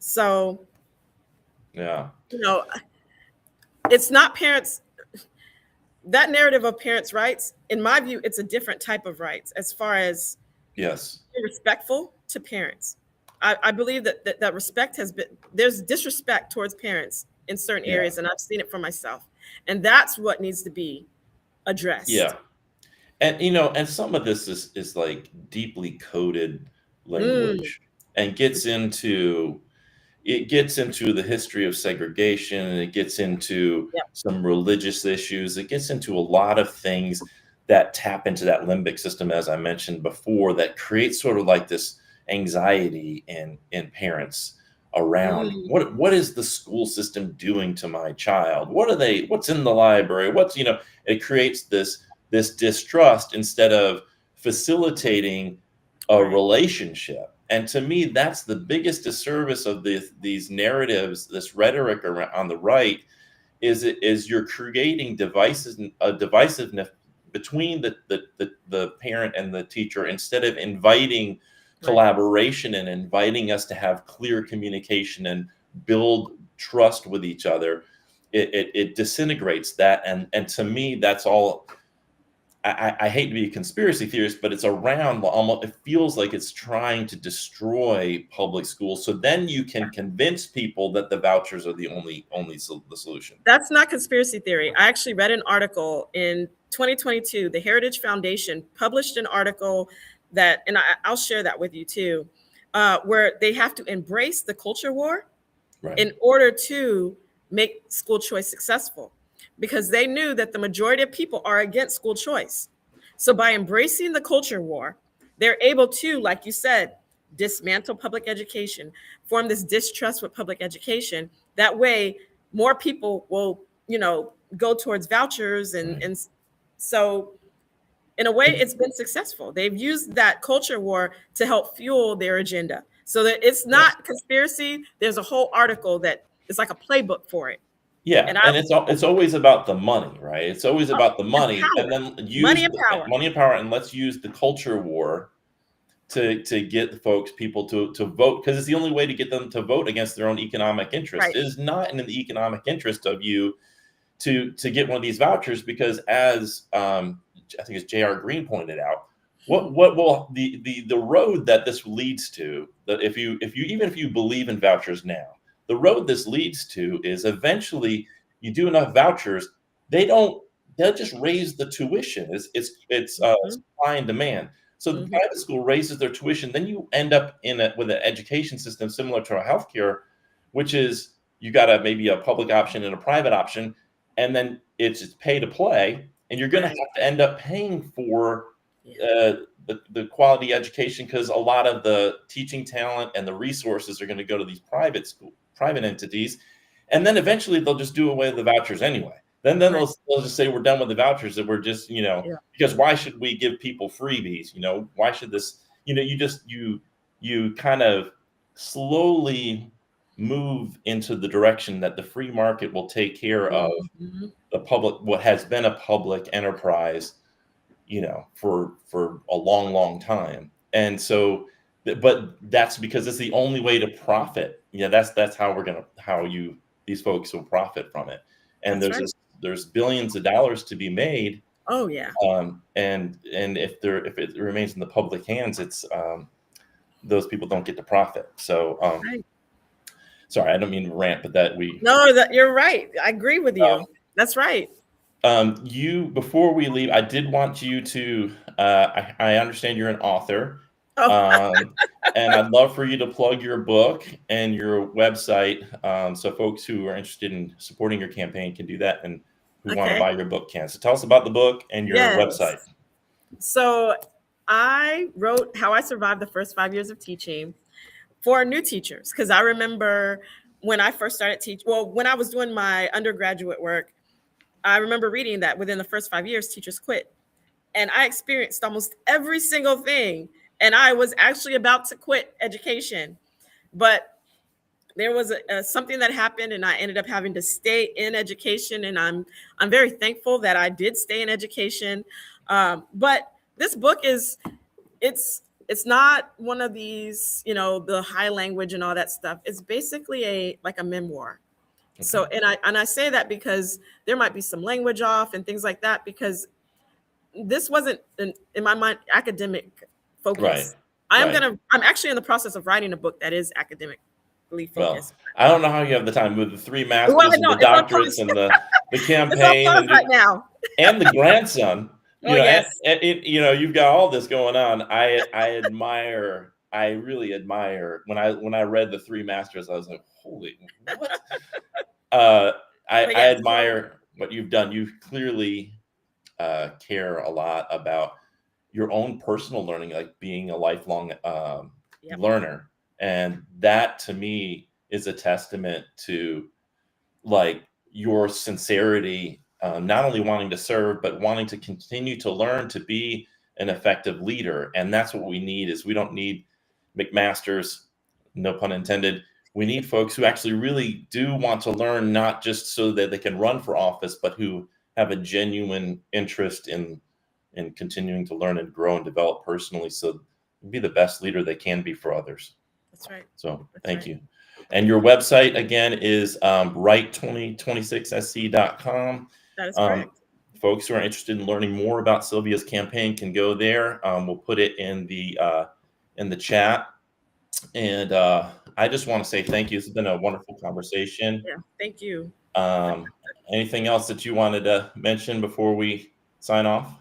So, Yeah. you know, it's not parents, that narrative of parents' rights, in my view, it's a different type of rights as far as Yes. being respectful to parents. I believe that respect there's disrespect towards parents in certain Yeah. areas, and I've seen it for myself. And that's what needs to be addressed. Yeah. And and some of this is like deeply coded Mm, language, and gets into the history of segregation, and it gets into yeah, some religious issues. It gets into a lot of things that tap into that limbic system, as I mentioned before, that creates sort of like this anxiety in parents around mm, what is the school system doing to my child? What's in the library? It creates this distrust instead of facilitating a right, relationship. And to me, that's the biggest disservice of these narratives, this rhetoric on the right, is you're creating divisiveness between the parent and the teacher, instead of inviting right, collaboration and inviting us to have clear communication and build trust with each other. It disintegrates that, and to me, that's all. I hate to be a conspiracy theorist, but it's around almost, it feels like it's trying to destroy public schools. So then you can convince people that the vouchers are the only the solution. That's not conspiracy theory. I actually read an article in 2022. The Heritage Foundation published an article that, and I'll share that with you too, where they have to embrace the culture war Right. in order to make school choice successful, because they knew that the majority of people are against school choice. So by embracing the culture war, they're able to, like you said, dismantle public education, form this distrust with public education. That way, more people will, go towards vouchers, and so in a way, it's been successful. They've used that culture war to help fuel their agenda. So that it's not conspiracy. There's a whole article that is like a playbook for it. Yeah, And and it's always about the money, right? It's always about the and money, and power, then money and power. money and power, and let's use the culture war to get the people to vote, because it's the only way to get them to vote against their own economic interest. Right. It is not in the economic interest of you to get one of these vouchers, because as I think as J.R. Green pointed out, what will the road that this leads to, that if you believe in vouchers now, the road this leads to is eventually you do enough vouchers, they'll just raise the tuition. It's supply and demand. So the private school raises their tuition, then you end up with an education system similar to our healthcare, which is you got maybe a public option and a private option, and then it's pay to play, and you're going to have to end up paying for the quality education, because a lot of the teaching talent and the resources are going to go to these private entities, and then eventually they'll just do away with the vouchers anyway. Then they'll just say we're done with the vouchers, that we're just because why should we give people freebies? Why should this? You kind of slowly move into the direction that the free market will take care of the public, what has been a public enterprise, for a long time. And so, but that's because it's the only way to profit. That's how these folks will profit from it. And there's billions of dollars to be made. Oh yeah. And if it remains in the public hands, it's those people don't get to profit. So sorry, I don't mean to rant, but that you're right. I agree with you. That's right. Before we leave, I did want you to, I understand you're an author, and I'd love for you to plug your book and your website, so folks who are interested in supporting your campaign can do that, and who want to buy your book can. So tell us about the book and your website. So I wrote How I Survived the First 5 Years of Teaching for new teachers, because I remember when I first started teaching, when I was doing my undergraduate work, I remember reading that within the first 5 years, teachers quit. And I experienced almost every single thing. And I was actually about to quit education. But there was something that happened, and I ended up having to stay in education. And I'm very thankful that I did stay in education. But this book it's not one of these, the high language and all that stuff. It's basically like a memoir. Okay. So, and I say that because there might be some language off and things like that, because this wasn't in my mind academic focus. Right. I'm actually in the process of writing a book that is academically focused. Well, I don't know how you have the time with the 3 masters and the doctorates and the campaign now. And the grandson. Yes. And you've got all this going on. I really admire when I read the 3 masters, I was like, holy, what? I admire what you've done. You clearly care a lot about your own personal learning, like being a lifelong learner. And that to me is a testament to like your sincerity, not only wanting to serve, but wanting to continue to learn to be an effective leader. And that's what we need. We don't need McMasters, no pun intended. We need folks who actually really do want to learn, not just so that they can run for office, but who have a genuine interest in continuing to learn and grow and develop personally, so be the best leader they can be for others. That's right. So thank you. And your website again is Wright2026sc.com. That is correct. folks who are interested in learning more about Sylvia's campaign can go there. We'll put it in the chat. And I just want to say thank you. It's been a wonderful conversation. Yeah, thank you. Anything else that you wanted to mention before we sign off?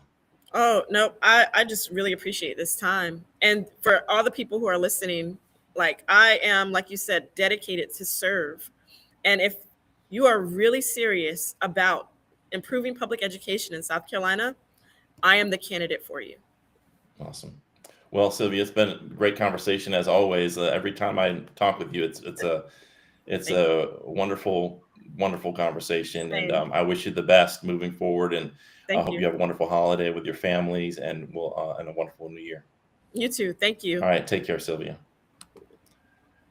Oh, no, I just really appreciate this time. And for all the people who are listening, like I am, like you said, dedicated to serve. And if you are really serious about improving public education in South Carolina, I am the candidate for you. Awesome. Well, Sylvia, it's been a great conversation as always. Every time I talk with you, it's a wonderful conversation, and Same. I wish you the best moving forward. And I Thank hope you. you have a wonderful holiday with your families, and and a wonderful new year. You too. Thank you. All right, take care, Sylvia.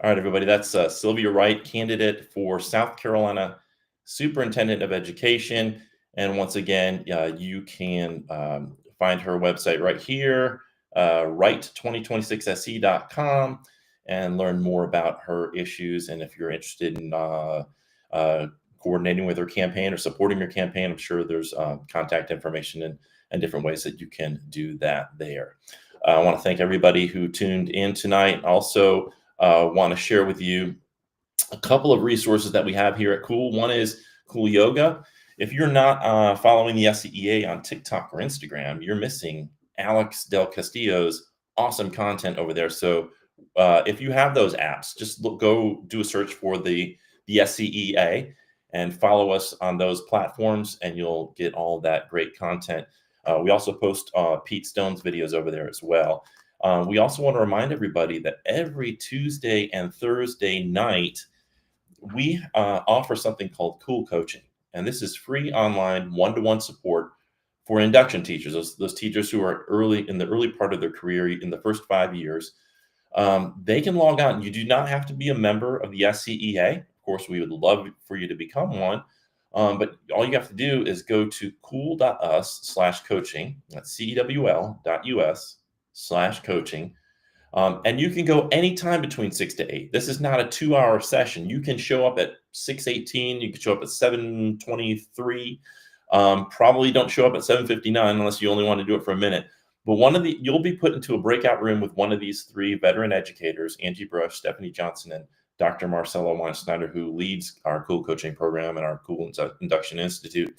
All right, everybody. That's Sylvia Wright, candidate for South Carolina Superintendent of Education. And once again, you can find her website right here, Wright2026sc.com, and learn more about her issues. And if you're interested in coordinating with her campaign or supporting her campaign, I'm sure there's contact information and different ways that you can do that there. I want to thank everybody who tuned in tonight. Also, want to share with you a couple of resources that we have here at Cool. One is Cool Yoga. If you're not following the SCEA on TikTok or Instagram, you're missing Alex Del Castillo's awesome content over there. So if you have those apps, just go do a search for the SCEA and follow us on those platforms, and you'll get all that great content. We also post Pete Stone's videos over there as well. We also want to remind everybody that every Tuesday and Thursday night, we offer something called Cool Coaching. And this is free online one-to-one support for induction teachers, those teachers who are in the early part of their career, in the first 5 years. They can log on. You do not have to be a member of the SCEA. Of course, we would love for you to become one. But all you have to do is go to cool.us/coaching. That's cewl.us/coaching. And you can go anytime between 6 to 8. This is not a 2-hour session. You can show up at 6:18. You can show up at 7:23. Probably don't show up at 7:59 unless you only want to do it for a minute. But you'll be put into a breakout room with one of these 3 veteran educators, Angie Brush, Stephanie Johnson, and Dr. Marcella Weinsnyder, who leads our Cool Coaching program and our Cool Induction Institute.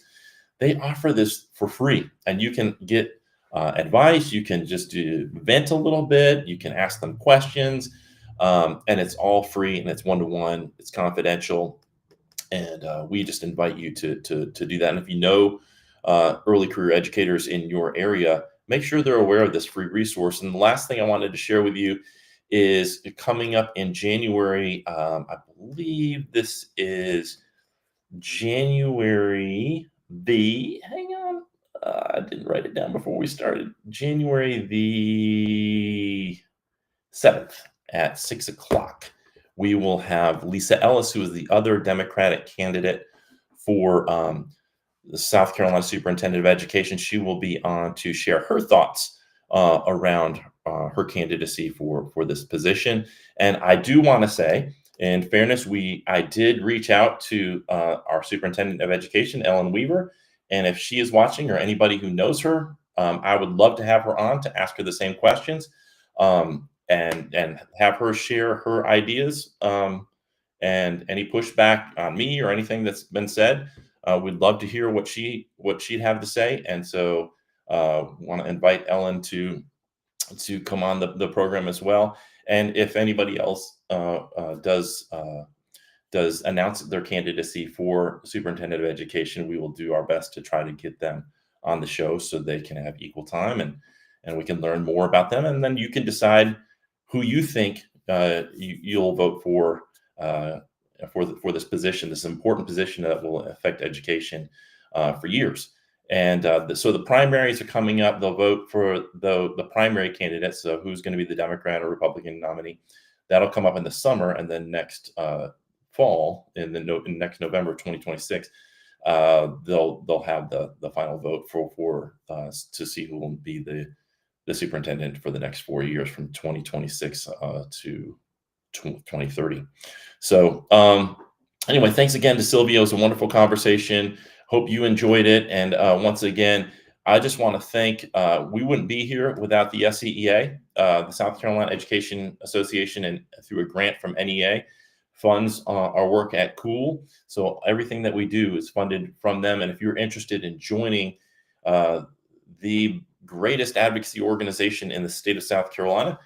They offer this for free, and you can get advice. You can just vent a little bit. You can ask them questions, and it's all free, and it's one-to-one. It's confidential, and we just invite you to do that. And if you know early career educators in your area, make sure they're aware of this free resource. And the last thing I wanted to share with you is coming up in January. I believe this is January hang on. I didn't write it down before we started. January the 7th at 6 o'clock. We will have Lisa Ellis, who is the other Democratic candidate for the South Carolina Superintendent of Education. She will be on to share her thoughts around her candidacy for this position. And I do want to say, in fairness, I did reach out to our Superintendent of Education, Ellen Weaver. And if she is watching, or anybody who knows her, I would love to have her on to ask her the same questions, and have her share her ideas, and any pushback on me or anything that's been said. We'd love to hear what she'd have to say. And so want to invite Ellen to come on the program as well. And if anybody else does announce their candidacy for Superintendent of Education, we will do our best to try to get them on the show so they can have equal time, and we can learn more about them. And then you can decide who you think you'll vote for this position, this important position that will affect education for years. And so the primaries are coming up. They'll vote for the primary candidate. So who's going to be the Democrat or Republican nominee? That'll come up in the summer, and then next fall, in next November 2026, they'll have the final vote for to see who will be the superintendent for the next 4 years, from 2026 to 2030. So anyway, thanks again to Sylvia. It was a wonderful conversation. Hope you enjoyed it. And once again, I just want to thank, we wouldn't be here without the SCEA, the South Carolina Education Association, and through a grant from NEA, funds our work at Cool. So everything that we do is funded from them. And if you're interested in joining the greatest advocacy organization in the state of South Carolina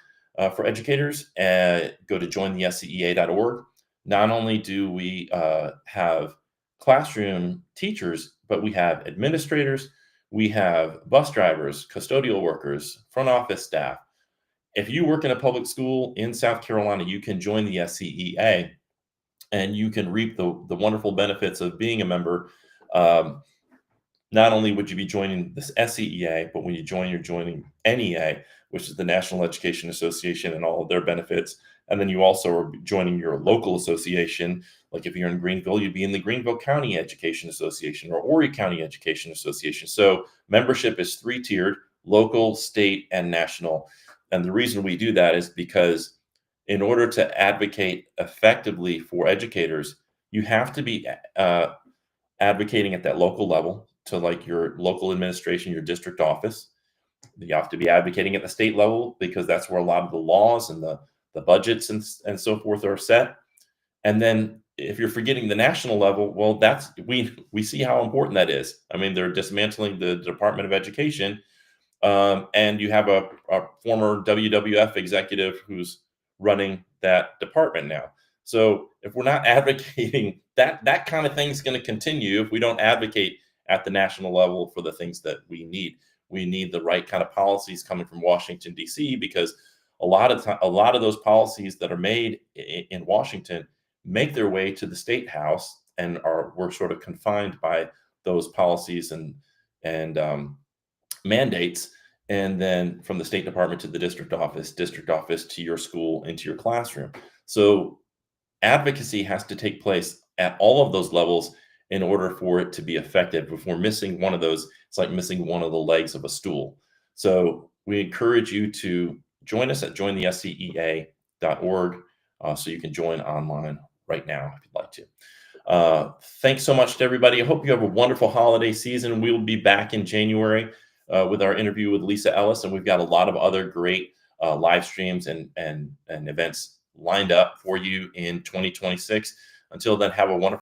for educators, go to jointhescea.org. Not only do we have classroom teachers, but we have administrators, we have bus drivers, custodial workers, front office staff. If you work in a public school in South Carolina, you can join the SCEA and you can reap the wonderful benefits of being a member. Not only would you be joining this SCEA, but when you join, you're joining NEA, which is the National Education Association, and all of their benefits. And then you also are joining your local association. Like if you're in Greenville, you'd be in the Greenville County Education Association or Horry County Education Association. So membership is 3-tiered: local, state, and national. And the reason we do that is because in order to advocate effectively for educators, you have to be advocating at that local level to like your local administration, your district office. You have to be advocating at the state level because that's where a lot of the laws and the budgets and so forth are set. And then if you're forgetting the national level, well, that's we see how important that is. I mean, they're dismantling the Department of Education, and you have a former WWF executive who's running that department now. So if we're not advocating, that kind of thing is going to continue if we don't advocate at the national level for the things that we need. We need the right kind of policies coming from Washington, D.C., because a lot of those policies that are made in Washington make their way to the state house, and we're sort of confined by those policies and mandates. And then from the State Department to the district office to your school, into your classroom. So advocacy has to take place at all of those levels in order for it to be effective. If we're missing one of those, it's like missing one of the legs of a stool. So we encourage you to join us at jointhescea.org, so you can join online right now if you'd like to. Thanks so much to everybody. I hope you have a wonderful holiday season. We will be back in January with our interview with Lisa Ellis, and we've got a lot of other great live streams and events lined up for you in 2026. Until then, have a wonderful